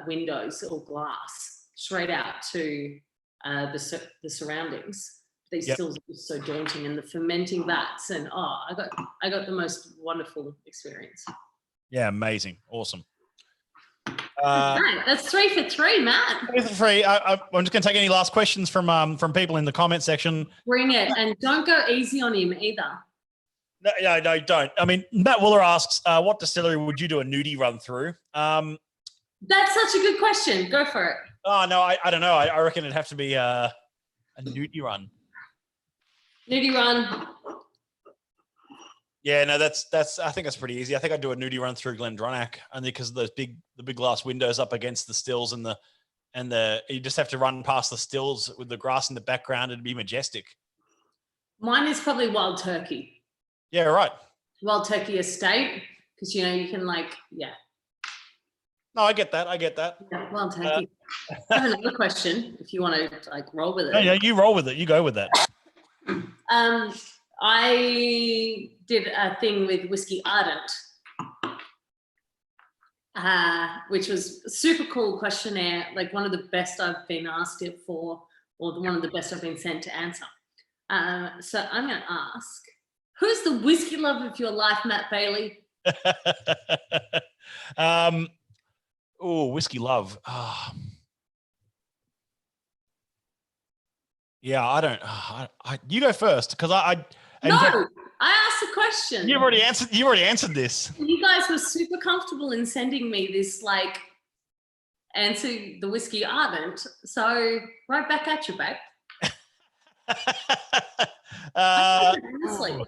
windows or glass straight out to the surroundings. These stills are so daunting, and the fermenting vats, and I got the most wonderful experience. Yeah, amazing, awesome. That's 3 for 3, Matt. 3 for 3. I'm just going to take any last questions from people in the comment section. Bring it, and don't go easy on him either. No, don't. I mean, Matt Wooler asks, what distillery would you do a nudie run through? That's such a good question. Go for it. Oh no, I don't know. I reckon it'd have to be a nudie run. Nudie run. Yeah, no, that's. I think that's pretty easy. I think I'd do a nudie run through Glendronach, only because of the big glass windows up against the stills and the you just have to run past the stills with the grass in the background. It'd be majestic. Mine is probably Wild Turkey. Yeah, right. Wild Turkey Estate, because you can No, I get that. Yeah, Wild Turkey. I have another question if you want to roll with it. No, yeah, you roll with it. You go with that. I did a thing with Whiskey Ardent, which was a super cool questionnaire, like one of the best I've been asked it for, or one of the best I've been sent to answer. So I'm going to ask, who's the whiskey love of your life, Matt Bailey? Whiskey love. Yeah, I don't. You go first, because I asked the question. You already answered this. You guys were super comfortable in sending me this answer the Whiskey Ardent. So right back at you, babe. Honestly.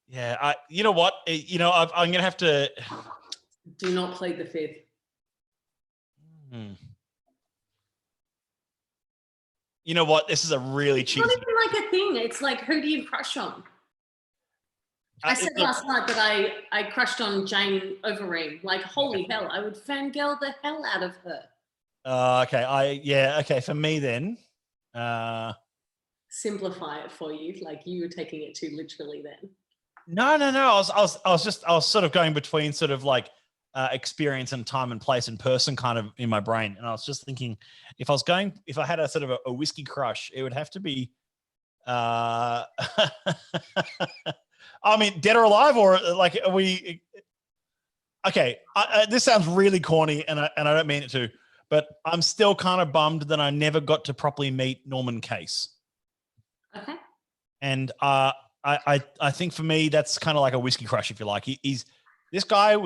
Yeah, you know what? I'm gonna have to. Do not plead the fifth. You know what? This is a really cheesy. It's not even like a thing. It's like, who do you crush on? I said last night that I crushed on Jane Overeem. Like, holy hell, I would fangirl the hell out of her. Okay. Okay. For me then. Simplify it for you. Like, you were taking it too literally then. No. I was sort of going between sort of like experience and time and place and person kind of in my brain. And I was just thinking, if I had a sort of a whiskey crush, it would have to be, I mean, dead or alive, or like, are we, okay. This sounds really corny and I don't mean it to, but I'm still kind of bummed that I never got to properly meet Norman Case. Okay. And I think for me, that's kind of like a whiskey crush, if you like. This guy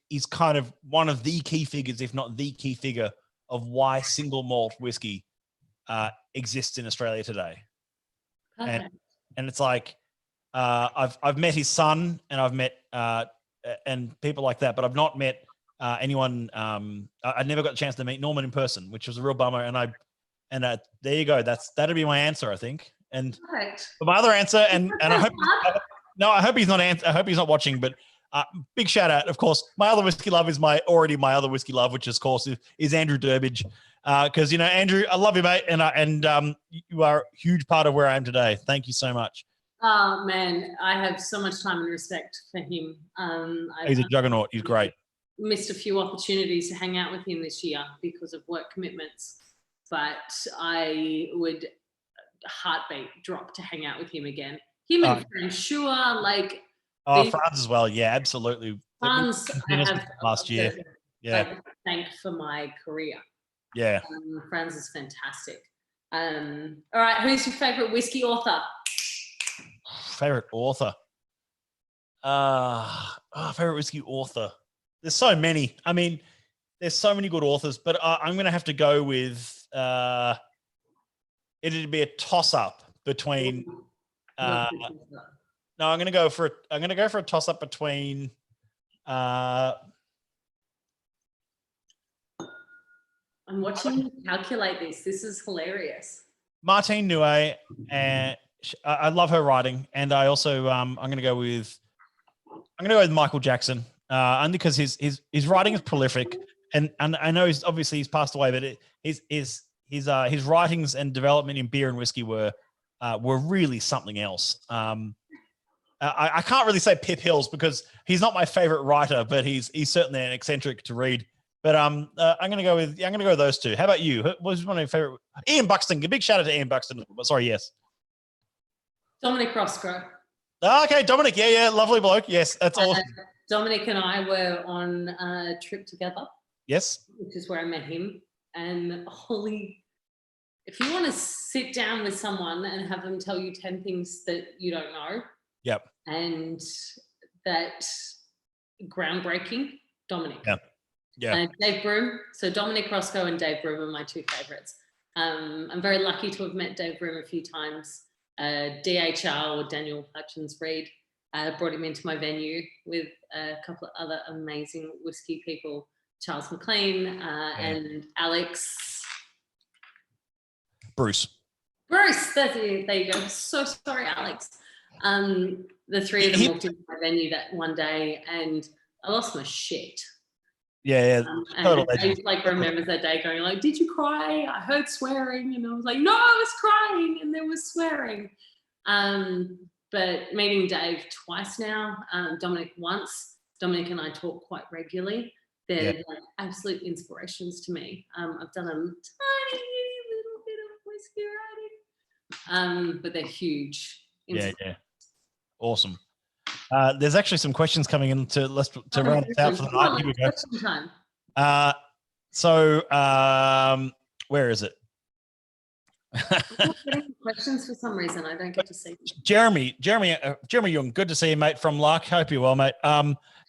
he's kind of one of the key figures, if not the key figure, of why single malt whiskey exists in Australia today. Okay. And it's like I've met his son, and I've met and people like that, but I've not met anyone. I never got a chance to meet Norman in person, which was a real bummer. And there you go. That'd be my answer, I think. And Perfect. my other answer, and I hope he's not. I hope he's not watching. But big shout out, of course. My other whiskey love is my other whiskey love, which of course is Andrew Durbidge. Because Andrew, I love you, mate, and you are a huge part of where I am today. Thank you so much. Oh man, I have so much time and respect for him. He's a juggernaut. He's great. Missed a few opportunities to hang out with him this year because of work commitments, but I would heartbeat drop to hang out with him again. Him and Francois, like Franz as well. Yeah, absolutely. Franz, I have last year. Yeah, thank for my career. Yeah, Franz is fantastic. All right, who's your favorite whiskey author? Favorite author? Favorite whiskey author. There's so many. I mean, there's so many good authors, but I'm going to have to go with. It'd be a toss-up between. No, I'm going to go for a toss-up between. I'm watching you calculate this. This is hilarious. Martine Nuet, and I love her writing, and I also I'm going to go with Michael Jackson, only because his writing is prolific, and I know he's passed away, but his writings and development in beer and whiskey were really something else. I can't really say Pip Hills because he's not my favorite writer, but he's certainly an eccentric to read. But I'm going to go with those two. How about you? What was one of your favorite? Ian Buxton. A big shout out to Ian Buxton. Sorry, yes. Dominic Roscoe. Okay, Dominic. Yeah, lovely bloke. Yes, that's awesome. Dominic and I were on a trip together. Yes. Which is where I met him. And if you want to sit down with someone and have them tell you 10 things that you don't know. Yep. And that groundbreaking, Dominic. Yeah. Yeah. Dave Broom. So Dominic Roscoe and Dave Broom are my two favorites. I'm very lucky to have met Dave Broom a few times. DHR, or Daniel Hutchins Reid, brought him into my venue with a couple of other amazing whiskey people, Charles McLean and Alex. Bruce, that's it. There you go. So sorry, Alex. The three of them walked into my venue that one day and I lost my shit. Yeah, total legend. Like remembers that day going like, did you cry? I heard swearing. And I was like, no, I was crying and there was swearing. But meeting Dave twice now, Dominic once. Dominic and I talk quite regularly. They're like absolute inspirations to me. I've done a tiny little bit of whiskey writing, but they're huge. Yeah. Awesome. There's actually some questions coming in to round us out for the night. Here we go. Question time. Where is it? I'm not getting questions for some reason. I don't get to see. Jeremy Young, good to see you, mate, from Lark. Hope you're well, mate.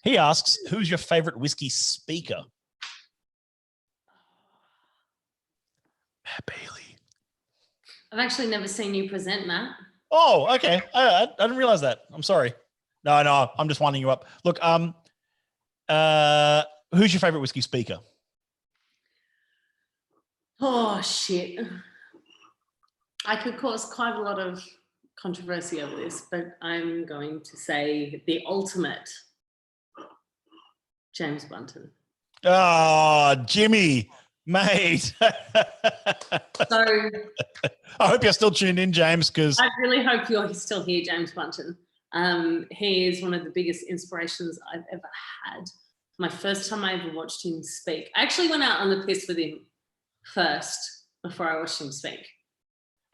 He asks, who's your favorite whiskey speaker? Matt Bailey. I've actually never seen you present, Matt. Oh, okay. I didn't realize that. I'm sorry. No, I'm just winding you up. Look, who's your favorite whiskey speaker? Oh, shit. I could cause quite a lot of controversy over this, but I'm going to say the ultimate, James Bunton. Oh, Jimmy, mate. So I hope you're still tuned in, James, because I really hope you're still here, James Bunton. He is one of the biggest inspirations I've ever had. My first time I ever watched him speak, I actually went out on the piss with him first before I watched him speak.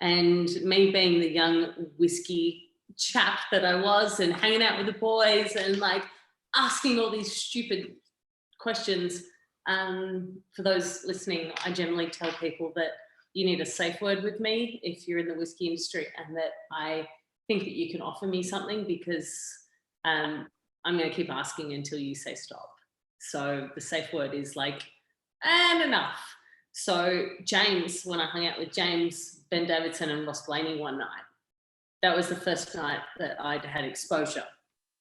And me being the young whiskey chap that I was and hanging out with the boys and like asking all these stupid questions, For those listening, I generally tell people that you need a safe word with me if you're in the whiskey industry, and that I think that you can offer me something, because I'm going to keep asking until you say stop. So the safe word is like, and enough. So James, when I hung out with James, Ben Davidson and Ross Blaney one night, that was the first night that I'd had exposure.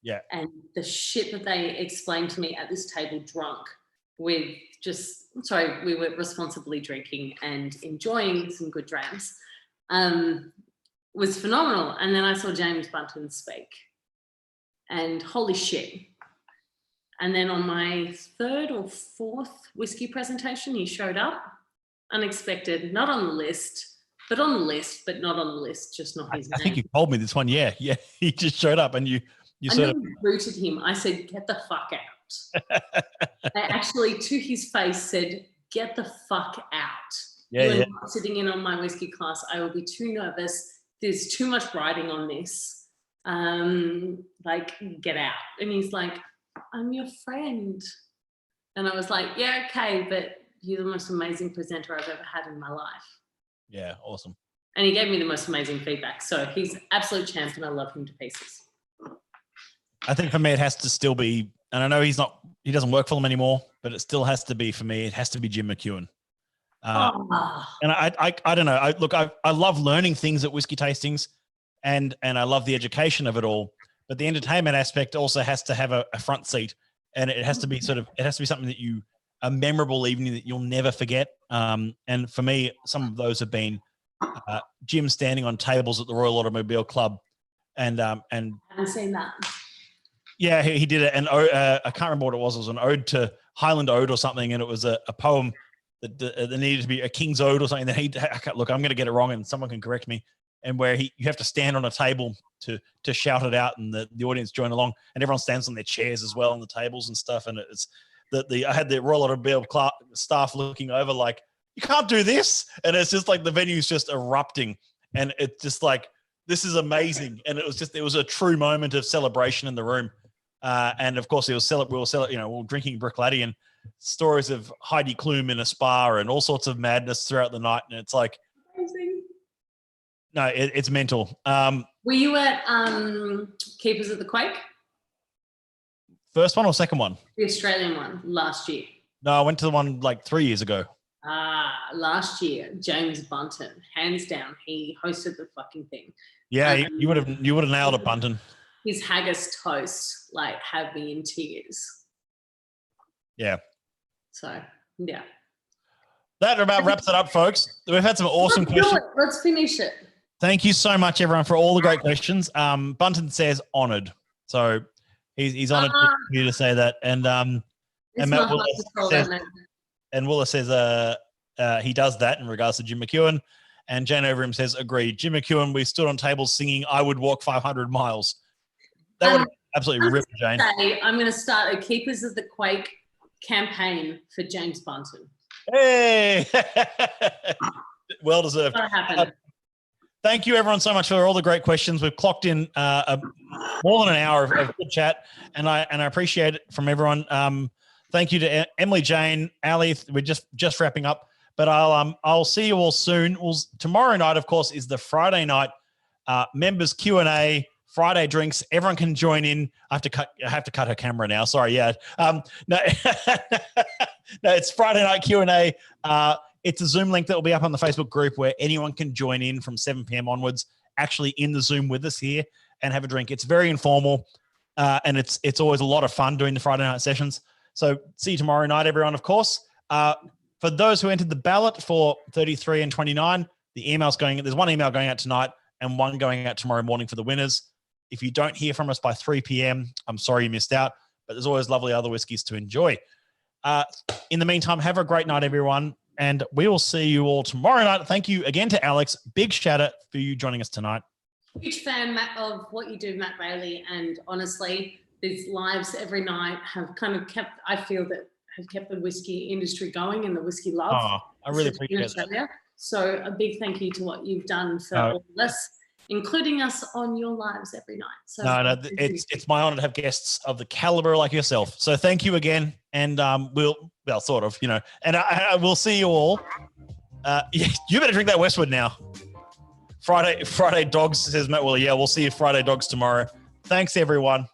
Yeah. And the shit that they explained to me at this table drunk with we were responsibly drinking and enjoying some good drams, was phenomenal. And then I saw James Bunton speak, and holy shit. And then on my third or fourth whiskey presentation, he showed up, unexpected, not on the list, but on the list, but not on the list, just not his name. I think you told me this one. Yeah. He just showed up, and you sort of booted him. I said, get the fuck out. I actually, to his face, said, get the fuck out. You're not sitting in on my whiskey class. I will be too nervous. There's too much writing on this. Like, get out. And he's like, I'm your friend. And I was like, yeah, okay, but you're the most amazing presenter I've ever had in my life. Yeah, awesome. And he gave me the most amazing feedback. So he's absolute champ, and I love him to pieces. I think for me, it has to still be, and I know he doesn't work for them anymore, but it still has to be, for me, it has to be Jim McEwen. And I don't know. I love learning things at whiskey tastings, and I love the education of it all, but the entertainment aspect also has to have a front seat, and it has to be something that a memorable evening that you'll never forget. And for me, some of those have been Jim standing on tables at the Royal Automobile Club, and I haven't seen that. Yeah, he did it, and I can't remember what it was. It was an ode to Highland Ode or something, and it was a poem that needed to be a King's Ode or something. That look, I'm going to get it wrong, and someone can correct me. And where you have to stand on a table to shout it out, and the audience join along, and everyone stands on their chairs as well on the tables and stuff. And it's I had the Royal Automobile staff looking over like, you can't do this, and it's just like the venue's just erupting, and it's just like, this is amazing. And it was a true moment of celebration in the room. And of course, we were drinking Bruichladdich and stories of Heidi Klum in a spa and all sorts of madness throughout the night. And it's like, amazing. No, it's mental. Were you at Keepers of the Quake? First one or second one? The Australian one last year. No, I went to the one like 3 years ago. Last year, James Bunton, hands down, he hosted the fucking thing. Yeah, you would have nailed it, Bunton. His haggis toast had me in tears. Yeah. So yeah. That about wraps it up, folks. We've had some awesome questions. Let's finish it. Thank you so much, everyone, for all the great questions. Bunton says honoured, so he's honoured for you to say that. And Matt Willer says he does that in regards to Jim McEwen. And Jane over him says, agreed. Jim McEwen, we stood on tables singing "I Would Walk 500 Miles." That would absolutely rip Jane. I'm going to start a Keepers of the Quake campaign for James Bunton. Hey, well deserved. What happened? Thank you, everyone, so much for all the great questions. We've clocked in more than an hour of good chat, and I appreciate it from everyone. Thank you to Emily, Jane, Ali. We're just wrapping up, but I'll see you all soon. Tomorrow night, of course, is the Friday night members Q&A. Friday drinks. Everyone can join in. I have to cut her camera now. Sorry. Yeah. No, no, it's Friday night Q&A. It's a Zoom link that will be up on the Facebook group where anyone can join in from 7 p.m. onwards, actually in the Zoom with us here and have a drink. It's very informal, and it's always a lot of fun doing the Friday night sessions. So see you tomorrow night, everyone, of course. For those who entered the ballot for 33 and 29, there's one email going out tonight and one going out tomorrow morning for the winners. If you don't hear from us by 3 p.m., I'm sorry you missed out, but there's always lovely other whiskeys to enjoy. In the meantime, have a great night, everyone, and we will see you all tomorrow night. Thank you again to Alex. Big shout out for you joining us tonight. Huge fan, Matt, of what you do, Matt Bailey, and honestly, these lives every night have kind of kept the whiskey industry going and the whiskey love. Oh, I really appreciate that. So a big thank you to what you've done for all of us. including us on your lives every night. So No, it's my honor to have guests of the caliber like yourself. So thank you again, and well, sort of, and I will see you all. You better drink that Westwood now. Friday dogs, says Matt Willie. Yeah, we'll see you Friday dogs tomorrow. Thanks, everyone.